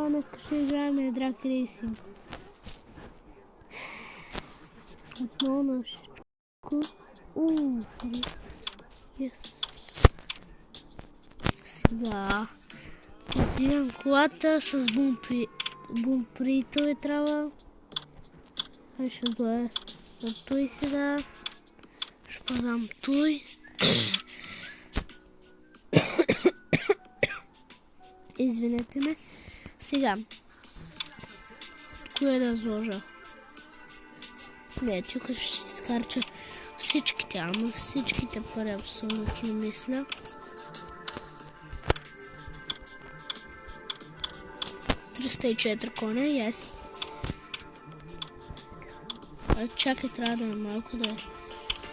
днес ще играем Drag Racing. Отново на всичко. Yes. Сега отивам колата с бумпри. Той трябва. Ще дойде от той сега. Ще подам той. Извинете ме. Сега. Кое да сложа? Не, тук ще изкарча всичките, ама всичките пари абсолютно мисля. $304 коня, yes. Чакай, трябва да е малко да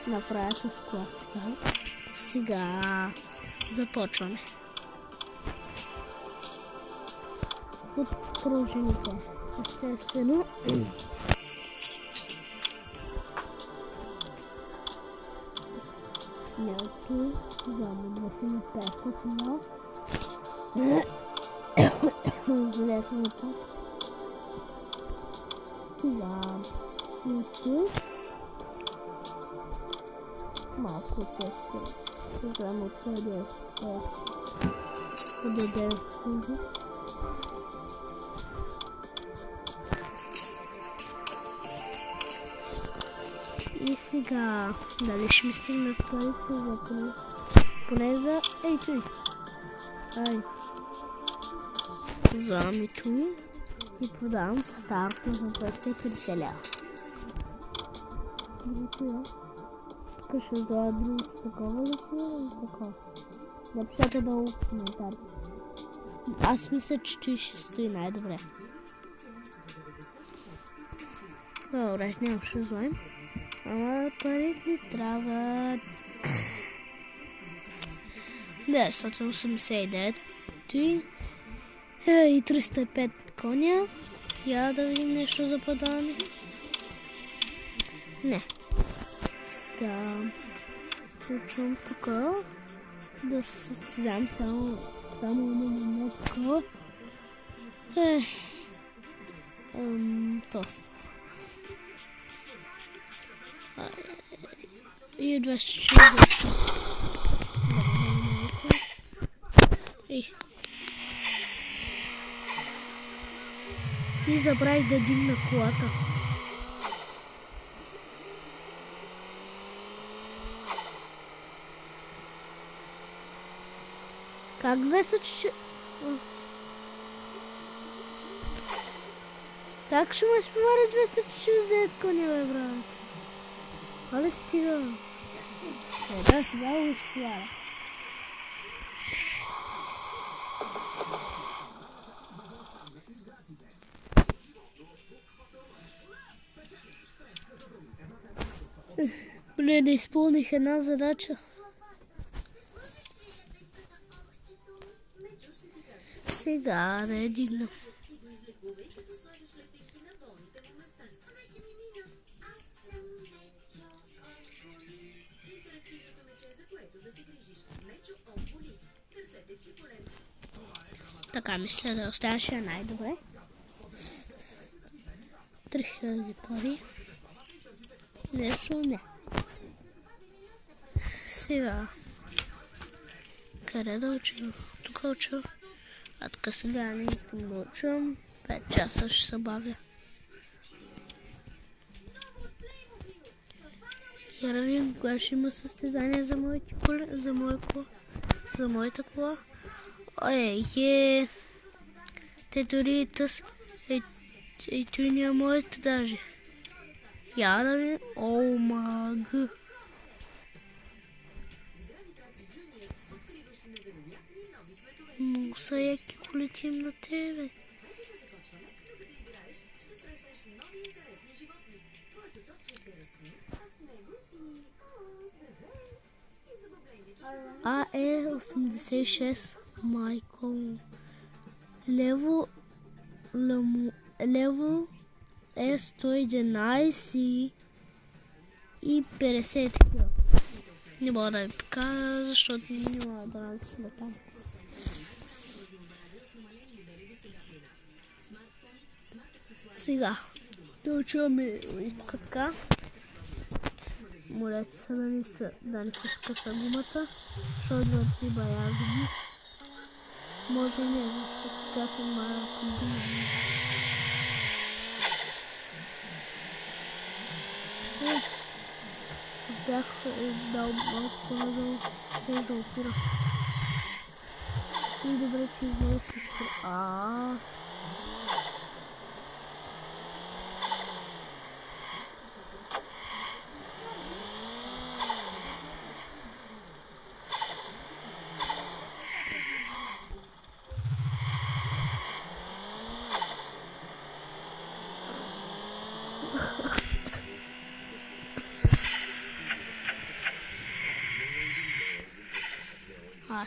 направя с класика. Сега започваме. От пружините, естествено. Мелко, замъдвахме 500 мал. Залезме пак. Сега мелко. Малко тесто. Взема от това да даде служи. И сега, дали ще ми стигнат парите за поне за той. Вземам и той и продавам старото за 250 лева. Другото е. Тук ще взема другото такова ли си или такова? Напишете долу в коментарите. Аз мисля, че той ще стои най-добре. Добре, няма ще вземем. Ама парите ни трябват 989 и 305 коня. Я да видим нещо за подаване. Не. Сега включвам тук да се състезам само на такова. Тост. И 240. И забравих да дигна колата. Как 240? Как ще ме изпевари 249 коня, бе, брат? Але стига. Да, сега го изпевара. Блин, да изпълних една задача. Сега да я дигна. Така мисля да останеше най-добре. 3000 пари. Нещо не. Сега. Къде да учим? Тук уча. А тук сега не научам. 5 часа ще се бавя. Я да видим кога ще има състезание за моята кола. Те дори и той няма моята даже. Я да видим. Маг. Много са яки колите им на тебе. АЕ86 Майкъл. Лево е 111 и 50 кг. Не мога да ви покажа, защото няма да сме там. Сега, да отиваме така. Молете се да не се скъса гумата, защото върти бая гуми. Може и не, защото сега съм малко гума. Бях дал малко надолу, ще да опира. И добре, че измолих изпира.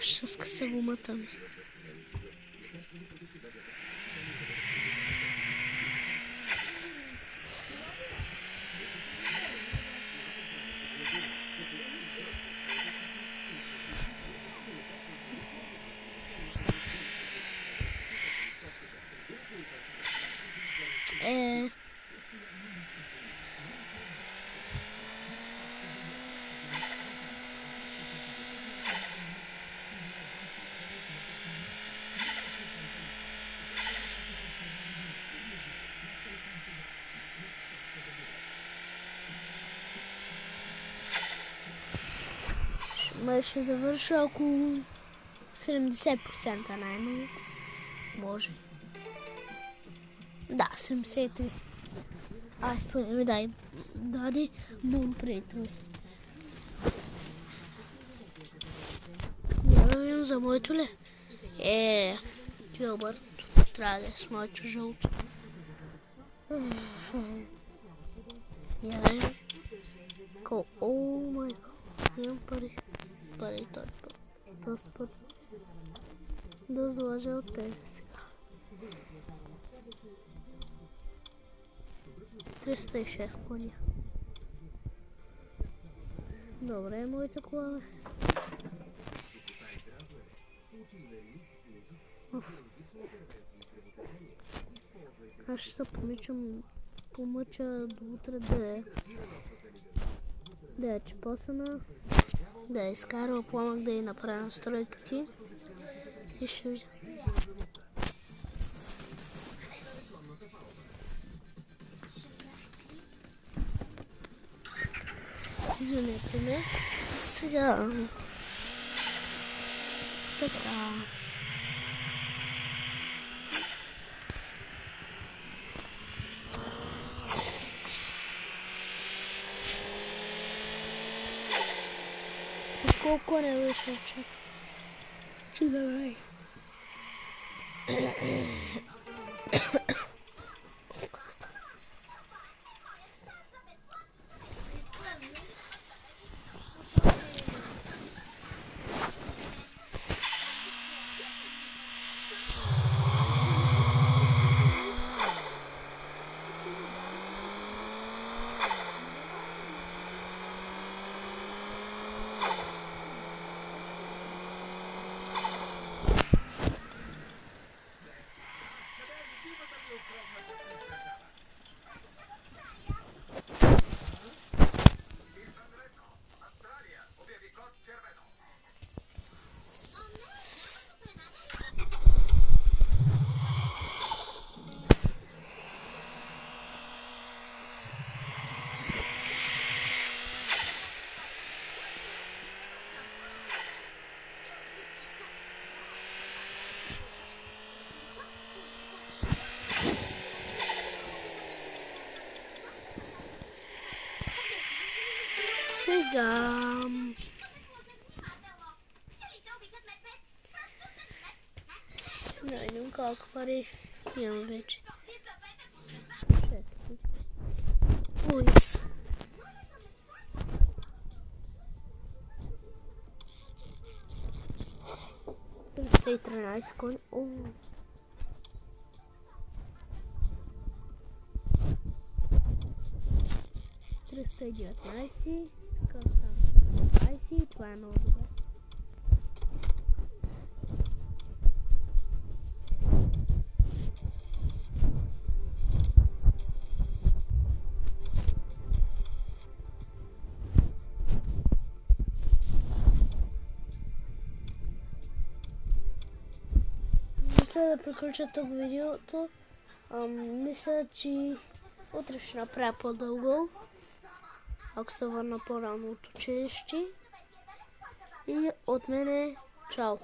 Ще скъса гумата ми. Ще завърша около 70% най-много. Може. Да, 73. Поне ми даде бум приятели. Няма видим за моето ли? Гилбърт. Трябва да е с моето жълто. Няма. О май гад. Имам пари. Доста пари. Да заложа от тези сега. 306 коня. Добре, моята кола. Аз ще се помъча до утре да я чепосана, да я изкарва пламък, да я направя настройките и ще видя. Извинете ме. Сега така. Колко не вийшло, че давай. Сега не знам колко пари имам вече. 313 кони. 319. Скоро става 20 и това е много добре. да приключа тук видеото. Мисля, че утре ще направя по-дълго, ако се върна по-рано от училище. И от мене чао!